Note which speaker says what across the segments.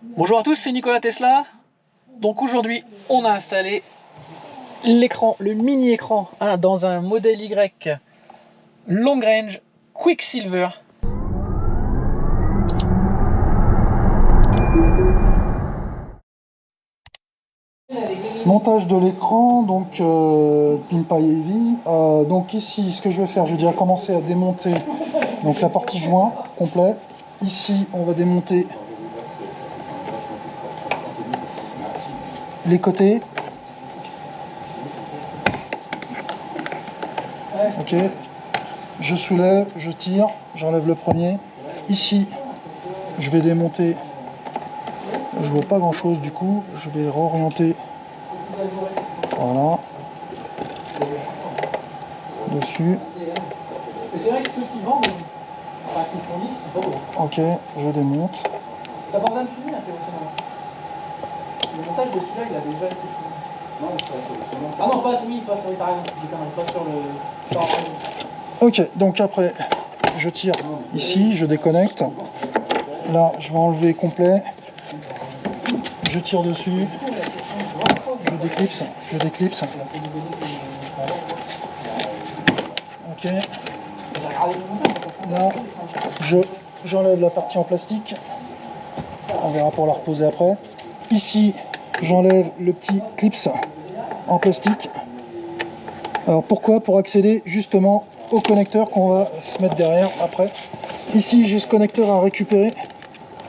Speaker 1: Bonjour à tous, c'est Nicolas Tesla. Donc aujourd'hui, on a installé l'écran, le mini écran dans un modèle Y long range Quicksilver.
Speaker 2: Montage de l'écran, donc Pimpa Heavy. Donc ici, ce que je vais faire, je vais déjà commencer à démonter donc la partie joint complet. Ici, on va démonter les côtés. Ok. Je soulève, je tire, j'enlève le premier. Ici, je vais démonter. Je vois pas grand chose du coup. Je vais réorienter. Voilà. Dessus.
Speaker 1: C'est vrai que ceux qui vendent, enfin qui fournissent, c'est pas beau.
Speaker 2: Ok, je démonte.
Speaker 1: La bandane finie, intéressant. Le montage de celui-là, il a déjà été fini. Non, ah non, pas sur t'as raison, pas sur le.
Speaker 2: Ok, donc après, je tire ici, je déconnecte. Là, je vais enlever complet. Je tire dessus. Je déclipse. Ok. Là, j'enlève la partie en plastique. On verra pour la reposer après. Ici, j'enlève le petit clips en plastique. Alors pourquoi? Pour accéder justement au connecteur qu'on va se mettre derrière après. Ici, j'ai ce connecteur à récupérer.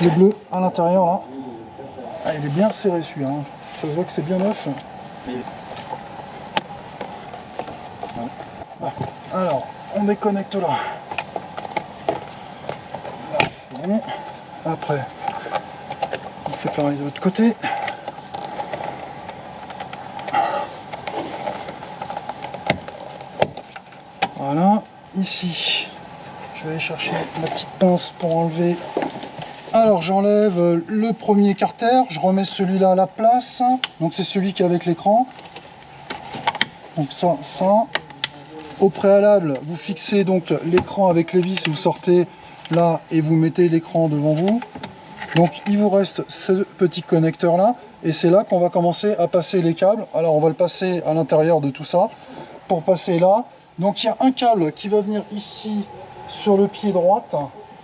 Speaker 2: Le bleu à l'intérieur là. Ah, il est bien serré celui-là. Ça se voit que c'est bien neuf. Alors, on déconnecte là. Là, c'est bon. Après, on fait pareil de l'autre côté. Voilà. Ici, je vais aller chercher ma petite pince pour enlever. Alors, j'enlève le premier carter. Je remets celui-là à la place. Donc, c'est celui qui est avec l'écran. Donc, ça. Au préalable, vous fixez donc l'écran avec les vis, vous sortez là et vous mettez l'écran devant vous. Donc il vous reste ce petit connecteur là et c'est là qu'on va commencer à passer les câbles. Alors on va le passer à l'intérieur de tout ça pour passer là. Donc il y a un câble qui va venir ici sur le pied droite,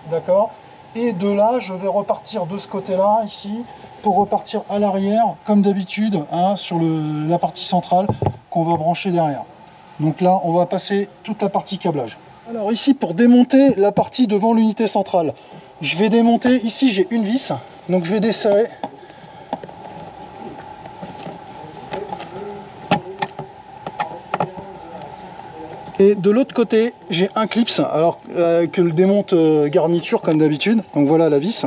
Speaker 2: d'accord, et de là je vais repartir de ce côté là ici pour repartir à l'arrière comme d'habitude sur la partie centrale qu'on va brancher derrière. Donc là, on va passer toute la partie câblage. Alors ici, pour démonter la partie devant l'unité centrale, je vais démonter, ici j'ai une vis, donc je vais desserrer. Et de l'autre côté, j'ai un clips, alors que le démonte garniture comme d'habitude. Donc voilà la vis.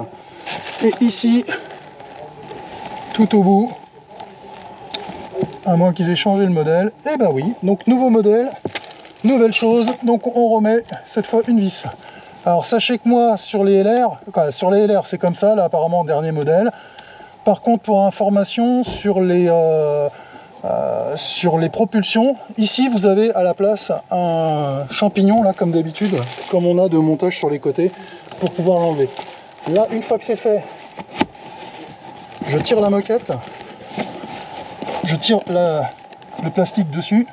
Speaker 2: Et ici, tout au bout, à moins qu'ils aient changé le modèle, et ben oui, donc nouveau modèle. Nouvelle chose, donc on remet cette fois une vis. Alors sachez que moi sur les LR c'est comme ça, là apparemment dernier modèle. Par contre pour information sur les propulsions, ici vous avez à la place un champignon là comme d'habitude, comme on a de montage sur les côtés pour pouvoir l'enlever. Là une fois que c'est fait, je tire la moquette, je tire le plastique dessus.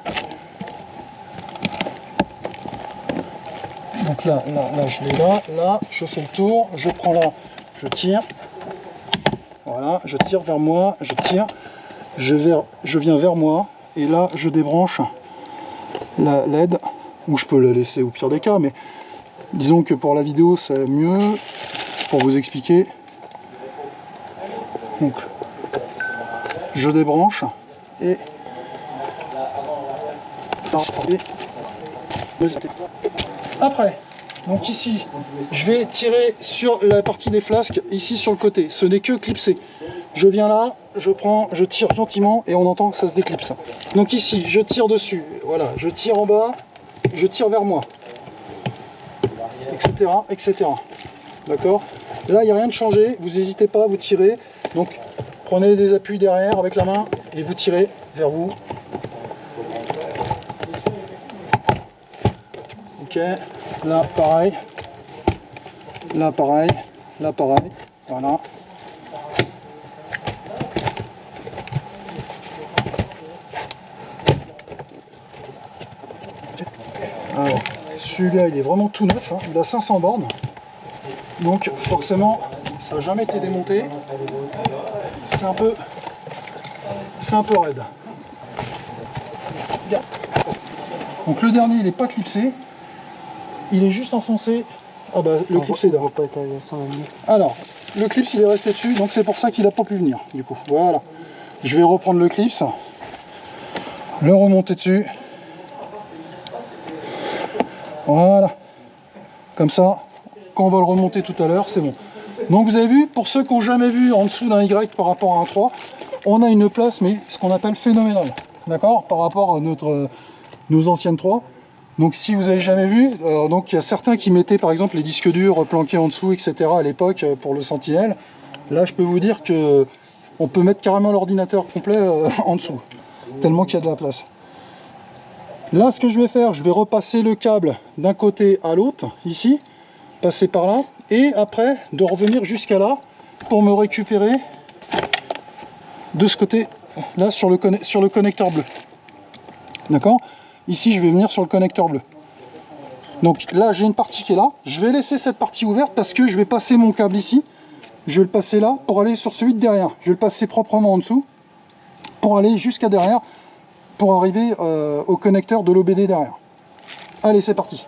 Speaker 2: Donc là, je l'ai là, je fais le tour, je prends là, je tire, voilà, je tire vers moi, je tire, je viens vers moi, et là, je débranche la LED, ou je peux la laisser au pire des cas, mais disons que pour la vidéo, c'est mieux, pour vous expliquer. Donc, je débranche, et après, donc ici, je vais tirer sur la partie des flasques, ici sur le côté. Ce n'est que clipsé. Je viens là, je prends, je tire gentiment et on entend que ça se déclipse. Donc ici, je tire dessus, voilà, je tire en bas, je tire vers moi, etc., etc. D'accord? Là, il n'y a rien de changé, vous n'hésitez pas, vous tirez. Donc, prenez des appuis derrière avec la main et vous tirez vers vous. Ok, là pareil, là pareil, là pareil, voilà. celui-là il est vraiment tout neuf, hein. Il a 500 bornes. Donc forcément, ça n'a jamais été démonté. C'est un peu raide. Bien. Donc le dernier, il n'est pas clipsé. Il est juste enfoncé. Ah bah le clip c'est là. Alors, le clips il est resté dessus, donc c'est pour ça qu'il n'a pas pu venir. Du coup, voilà. Je vais reprendre le clips, le remonter dessus. Voilà. Comme ça, quand on va le remonter tout à l'heure, c'est bon. Donc vous avez vu, pour ceux qui n'ont jamais vu en dessous d'un Y par rapport à un 3, on a une place, mais ce qu'on appelle phénoménale. D'accord? Par rapport à nos anciennes 3. Donc si vous n'avez jamais vu, donc il y a certains qui mettaient par exemple les disques durs planqués en dessous, etc. à l'époque pour le Sentinelle. Là je peux vous dire que on peut mettre carrément l'ordinateur complet en dessous, tellement qu'il y a de la place. Là ce que je vais faire, je vais repasser le câble d'un côté à l'autre, ici, passer par là, et après de revenir jusqu'à là pour me récupérer de ce côté là sur le connecteur bleu. D'accord? Ici, je vais venir sur le connecteur bleu. Donc là, j'ai une partie qui est là. Je vais laisser cette partie ouverte parce que je vais passer mon câble ici. Je vais le passer là pour aller sur celui de derrière. Je vais le passer proprement en dessous pour aller jusqu'à derrière pour arriver au connecteur de l'OBD derrière. Allez, c'est parti.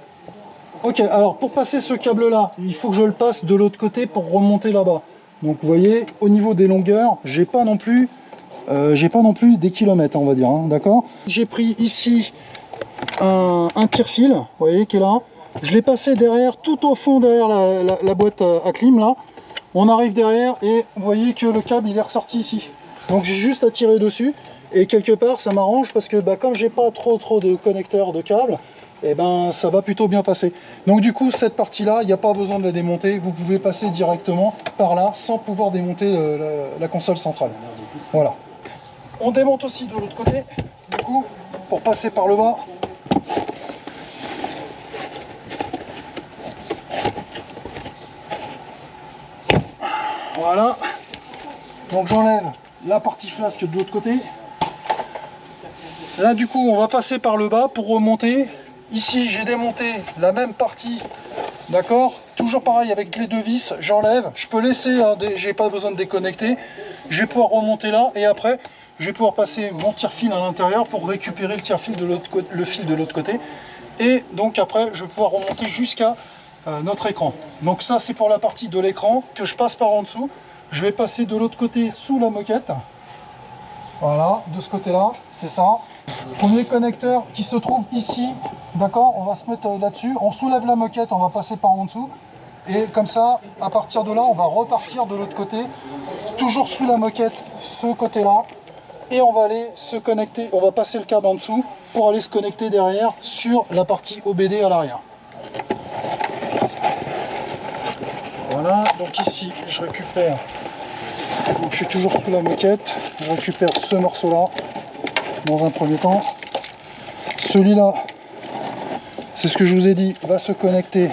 Speaker 2: Ok, alors pour passer ce câble-là, il faut que je le passe de l'autre côté pour remonter là-bas. Donc vous voyez, au niveau des longueurs, j'ai pas non plus des kilomètres, on va dire, hein, d'accord. J'ai pris ici un tire-fil, vous voyez, qui est là. Je l'ai passé derrière, tout au fond derrière la boîte à clim là. On arrive derrière et vous voyez que le câble il est ressorti ici. Donc j'ai juste à tirer dessus et quelque part ça m'arrange parce que comme j'ai pas trop de connecteurs de câbles, et ça va plutôt bien passer. Donc du coup cette partie là, il n'y a pas besoin de la démonter, vous pouvez passer directement par là sans pouvoir démonter la console centrale. Voilà. On démonte aussi de l'autre côté, du coup, pour passer par le bas. Voilà. Donc j'enlève la partie flasque de l'autre côté. Là du coup on va passer par le bas pour remonter. Ici j'ai démonté la même partie, d'accord? Toujours pareil avec les deux vis, j'enlève. Je peux laisser, j'ai pas besoin de déconnecter. Je vais pouvoir remonter là et après je vais pouvoir passer mon tire-fil à l'intérieur pour récupérer le tire-fil de l'autre côté, le fil de l'autre côté. Et donc après je vais pouvoir remonter jusqu'à notre écran. Donc ça c'est pour la partie de l'écran que je passe par en dessous. Je vais passer de l'autre côté sous la moquette. Voilà, de ce côté-là, c'est ça. Premier connecteur qui se trouve ici, d'accord, on va se mettre là-dessus. On soulève la moquette, on va passer par en dessous. Et comme ça, à partir de là, on va repartir de l'autre côté, toujours sous la moquette, ce côté-là. Et on va aller se connecter, on va passer le câble en dessous pour aller se connecter derrière sur la partie OBD à l'arrière. Voilà, donc ici, je récupère, donc je suis toujours sous la moquette, je récupère ce morceau-là dans un premier temps. Celui-là, c'est ce que je vous ai dit, va se connecter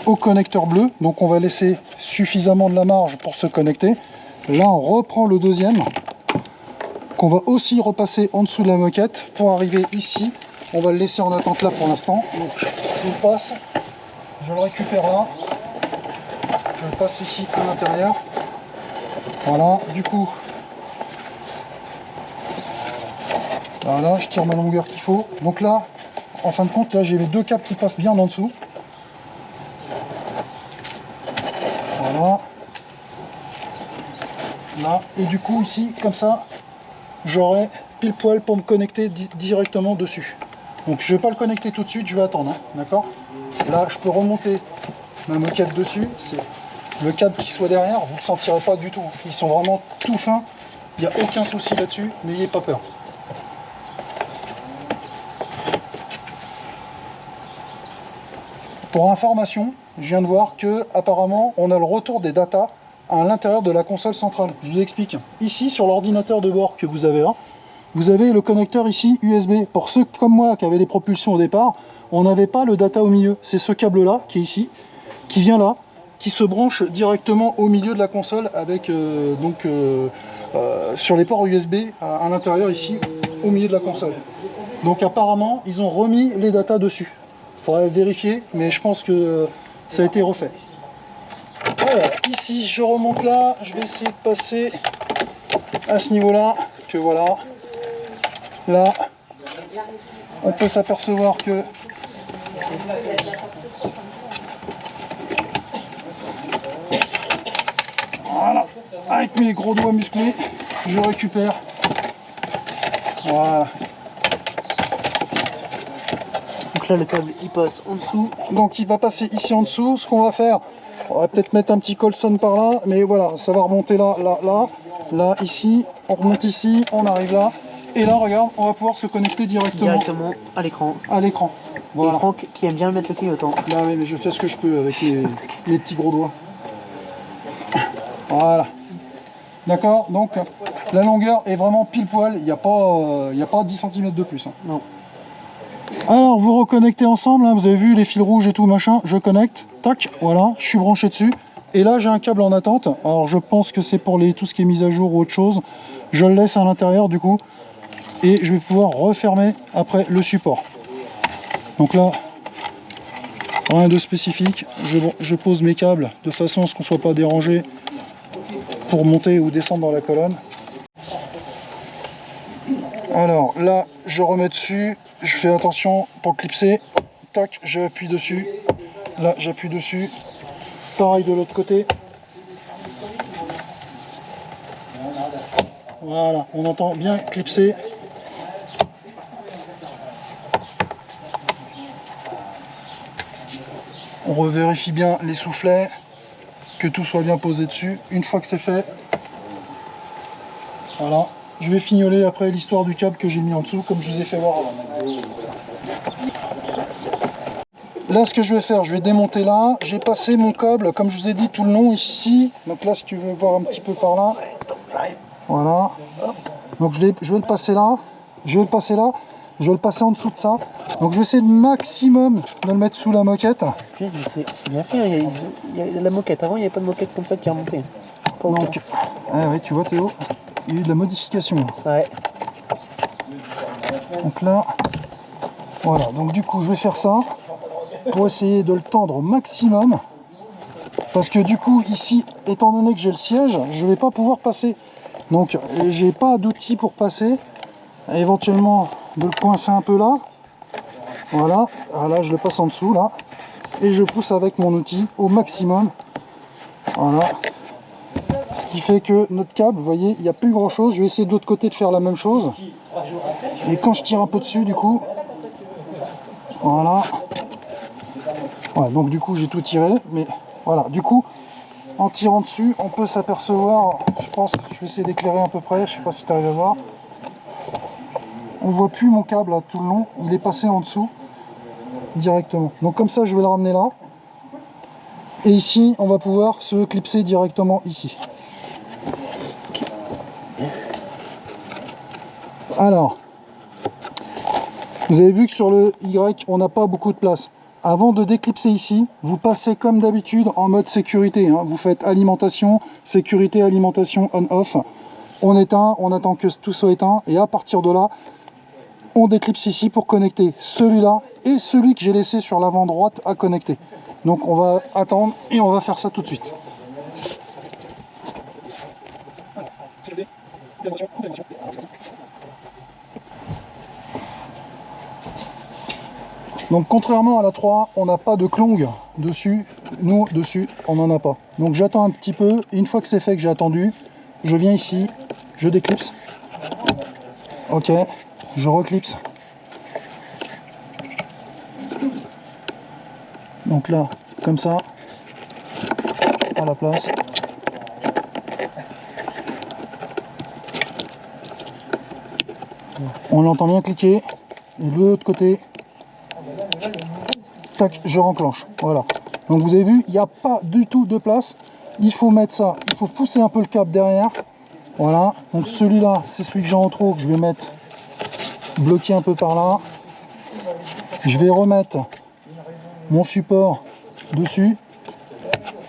Speaker 2: au connecteur bleu, donc on va laisser suffisamment de la marge pour se connecter. Là, on reprend le deuxième, qu'on va aussi repasser en dessous de la moquette pour arriver ici. On va le laisser en attente là pour l'instant. Donc je le passe, je le récupère là, je le passe ici à l'intérieur. Voilà, du coup, voilà, je tire ma longueur qu'il faut. Donc là, en fin de compte, là j'ai les deux câbles qui passent bien en dessous. Voilà. Là, et du coup ici, comme ça, j'aurai pile poil pour me connecter directement dessus. Donc je ne vais pas le connecter tout de suite, je vais attendre, hein, d'accord? Là, je peux remonter ma moquette dessus. C'est le câble qui soit derrière, vous ne le sentirez pas du tout. Ils sont vraiment tout fins, il n'y a aucun souci là-dessus, n'ayez pas peur. Pour information, je viens de voir que apparemment on a le retour des datas à l'intérieur de la console centrale. Je vous explique. Ici, sur l'ordinateur de bord que vous avez là, vous avez le connecteur ici USB. Pour ceux comme moi qui avaient les propulsions au départ, on n'avait pas le data au milieu. C'est ce câble-là qui est ici, qui vient là, qui se branche directement au milieu de la console avec sur les ports USB à l'intérieur ici, au milieu de la console. Donc apparemment, ils ont remis les datas dessus. faudrait vérifier, mais je pense que ça a été refait. Alors, ici, je remonte là, je vais essayer de passer à ce niveau-là, que voilà. Là, on peut s'apercevoir que voilà, avec mes gros doigts musclés, je récupère. Voilà.
Speaker 1: Donc là, le câble, il passe en dessous.
Speaker 2: Donc il va passer ici en dessous. Ce qu'on va faire, on va peut-être mettre un petit colson par là, mais voilà, ça va remonter là, là, là, là, ici. On remonte ici, on arrive là. Et là, regarde, on va pouvoir se connecter directement
Speaker 1: à l'écran.
Speaker 2: à l'écran. Voilà.
Speaker 1: Et Franck qui aime bien mettre le clignotant.
Speaker 2: Là, oui, mais je fais ce que je peux avec mes petits gros doigts. Voilà. D'accord. Donc la longueur est vraiment pile poil. Il n'y a pas 10 cm de plus. Hein.
Speaker 1: Non.
Speaker 2: Alors vous reconnectez ensemble. Hein, vous avez vu les fils rouges et tout machin. Je connecte. Tac. Voilà. Je suis branché dessus. Et là j'ai un câble en attente. Alors je pense que c'est pour tout ce qui est mise à jour ou autre chose. Je le laisse à l'intérieur du coup. Et je vais pouvoir refermer après le support. Donc là, rien de spécifique. Je pose mes câbles de façon à ce qu'on ne soit pas dérangé pour monter ou descendre dans la colonne. Alors là, je remets dessus. Je fais attention pour clipser. Tac, j'appuie dessus. Là, j'appuie dessus. Pareil de l'autre côté. Voilà, on entend bien clipser. On revérifie bien les soufflets, que tout soit bien posé dessus. Une fois que c'est fait, voilà. Je vais fignoler après l'histoire du câble que j'ai mis en dessous, comme je vous ai fait voir avant. Là, ce que je vais faire, je vais démonter là. J'ai passé mon câble, comme je vous ai dit, tout le long ici. Donc là, si tu veux voir un petit peu par là. Voilà. Donc je vais le passer là. Je vais le passer là. Je vais le passer en dessous de ça. Donc je vais essayer de maximum de le mettre sous la moquette.
Speaker 1: C'est bien fait, il y a la moquette. Avant, il n'y avait pas de moquette comme ça qui est remontée.
Speaker 2: Donc, ouais, tu vois Théo, il y a eu de la modification.
Speaker 1: Ouais.
Speaker 2: Donc là, voilà. Donc du coup, je vais faire ça pour essayer de le tendre au maximum. Parce que du coup, ici, étant donné que j'ai le siège, je ne vais pas pouvoir passer. Donc, j'ai pas d'outil pour passer. Éventuellement, de le coincer un peu là. Voilà, là je le passe en dessous là et je pousse avec mon outil au maximum. Voilà, ce qui fait que notre câble, vous voyez, il n'y a plus grand chose. Je vais essayer de l'autre côté de faire la même chose. Et quand je tire un peu dessus, du coup, voilà. Ouais, donc du coup j'ai tout tiré, mais voilà, du coup en tirant dessus, on peut s'apercevoir. Je pense, je vais essayer d'éclairer à peu près. Je sais pas si tu arrives à voir. On voit plus mon câble là, tout le long, il est passé en dessous directement. Donc comme ça je vais le ramener là. Et ici on va pouvoir se clipser directement ici. Alors, vous avez vu que sur le Y on n'a pas beaucoup de place. Avant de déclipser ici, vous passez comme d'habitude en mode sécurité. Hein. Vous faites alimentation, sécurité, alimentation on-off. On éteint, on attend que tout soit éteint. Et à partir de là, on déclipse ici pour connecter celui-là et celui que j'ai laissé sur l'avant droite à connecter. Donc on va attendre et on va faire ça tout de suite. Donc contrairement à la 3, on n'a pas de clong dessus. Nous, dessus, on n'en a pas. Donc j'attends un petit peu. Et une fois que c'est fait, que j'ai attendu, je viens ici, je déclipse. Ok. Je reclipse. Donc là, comme ça, à la place. On l'entend bien cliquer. Et de l'autre côté, tac, je renclenche. Voilà. Donc vous avez vu, il n'y a pas du tout de place. Il faut mettre ça, il faut pousser un peu le câble derrière. Voilà. Donc celui-là, c'est celui que j'ai en trop, que je vais mettre bloqué un peu par là. Je vais remettre mon support dessus.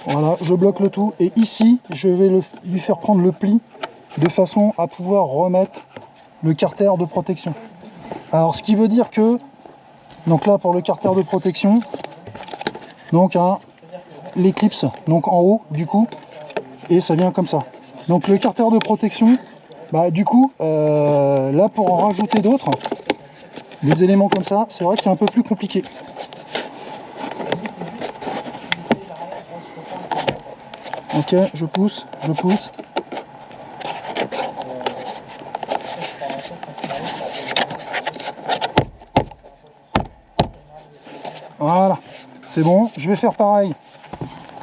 Speaker 2: Voilà, je bloque le tout. Et ici, je vais lui faire prendre le pli de façon à pouvoir remettre le carter de protection. Alors, ce qui veut dire que Donc là pour le carter de protection, donc l'éclipse donc en haut du coup, et ça vient comme ça. Donc le carter de protection, bah du coup là pour en rajouter d'autres, des éléments comme ça, c'est vrai que c'est un peu plus compliqué. Ok, je pousse, je pousse. Voilà, c'est bon. Je vais faire pareil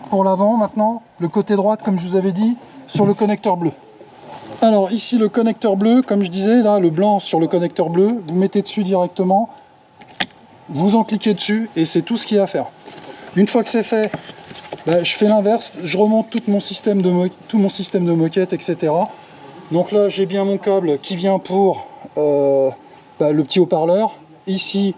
Speaker 2: pour l'avant maintenant. Le côté droite, comme je vous avais dit, sur le connecteur bleu. Alors ici, le connecteur bleu, comme je disais, là, le blanc sur le connecteur bleu, vous mettez dessus directement, vous en cliquez dessus et c'est tout ce qu'il y a à faire. Une fois que c'est fait, bah, je fais l'inverse, je remonte tout mon système de moquette, etc. Donc là, j'ai bien mon câble qui vient pour le petit haut-parleur. Ici,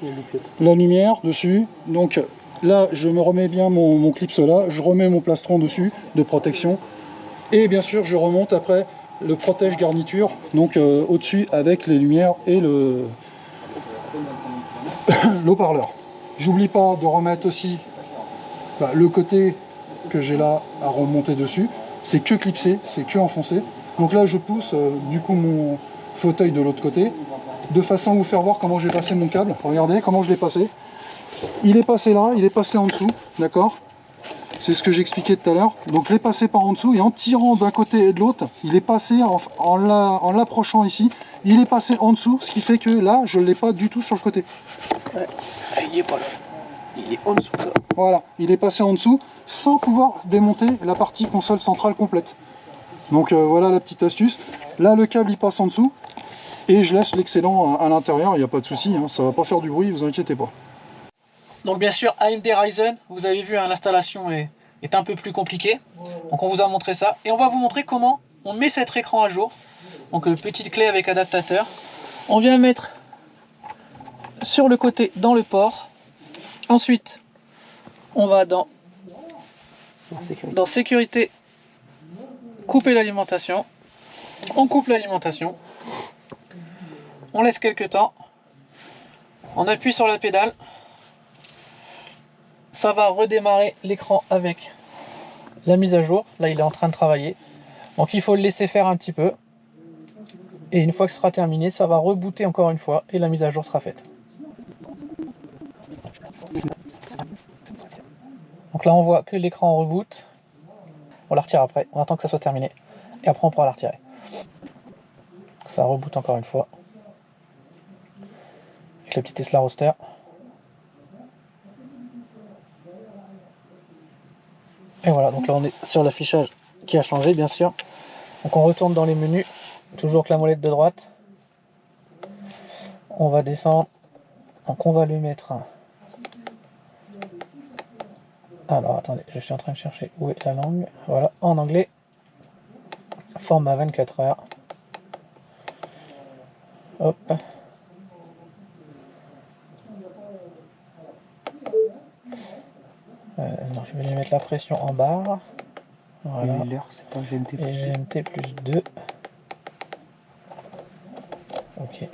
Speaker 2: la lumière dessus. Donc là, je me remets bien mon clips là, je remets mon plastron dessus de protection. Et bien sûr, je remonte après le protège garniture, donc au-dessus avec les lumières et le l'haut-parleur. J'oublie pas de remettre aussi le côté que j'ai là à remonter dessus. C'est que clipsé, c'est que enfoncé. Donc là, je pousse du coup mon fauteuil de l'autre côté, de façon à vous faire voir comment j'ai passé mon câble. Regardez comment je l'ai passé. Il est passé là, il est passé en dessous, d'accord? C'est ce que j'expliquais tout à l'heure. Donc je l'ai passé par en dessous et en tirant d'un côté et de l'autre, il est passé en l'approchant ici, il est passé en dessous, ce qui fait que là, je ne l'ai pas du tout sur le côté.
Speaker 1: Ouais. Il n'est pas là. Il est en dessous de ça.
Speaker 2: Voilà, il est passé en dessous sans pouvoir démonter la partie console centrale complète. Donc voilà la petite astuce. Là, le câble il passe en dessous. Et je laisse l'excédent à l'intérieur, il n'y a pas de souci, hein, ça va pas faire du bruit, vous inquiétez pas.
Speaker 1: Donc bien sûr, AMD Ryzen, vous avez vu, hein, l'installation est un peu plus compliquée. Donc on vous a montré ça. Et on va vous montrer comment on met cet écran à jour. Donc petite clé avec adaptateur. On vient mettre sur le côté dans le port. Ensuite, on va dans sécurité, couper l'alimentation. On coupe l'alimentation. On laisse quelques temps, on appuie sur la pédale, ça va redémarrer l'écran avec la mise à jour. Là il est en train de travailler, donc il faut le laisser faire un petit peu, et une fois que ce sera terminé, ça va rebooter encore une fois et la mise à jour sera faite. Donc là on voit que l'écran reboot, on la retire après, on attend que ça soit terminé, et après on pourra la retirer. Ça reboot encore une fois. Avec le petit Tesla Roadster. Et voilà, donc là on est sur l'affichage qui a changé bien sûr. Donc on retourne dans les menus, toujours avec la molette de droite. On va descendre, donc on va le mettre. Alors attendez, je suis en train de chercher où est la langue. Voilà, en anglais. Format 24 heures. Hop. Non, je vais lui mettre la pression en barre. Voilà.
Speaker 3: Et l'heure, c'est pas GMT plus 2.
Speaker 1: Et GMT plus 2. Ok.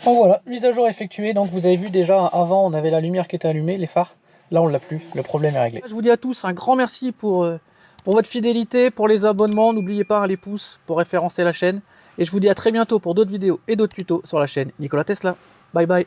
Speaker 1: Donc voilà, mise à jour effectuée. Donc vous avez vu déjà, avant on avait la lumière qui était allumée, les phares. Là on l'a plus, le problème est réglé. Je vous dis à tous un grand merci pour votre fidélité, pour les abonnements. N'oubliez pas les pouces pour référencer la chaîne. Et je vous dis à très bientôt pour d'autres vidéos et d'autres tutos sur la chaîne Nikola Tesla. Bye bye.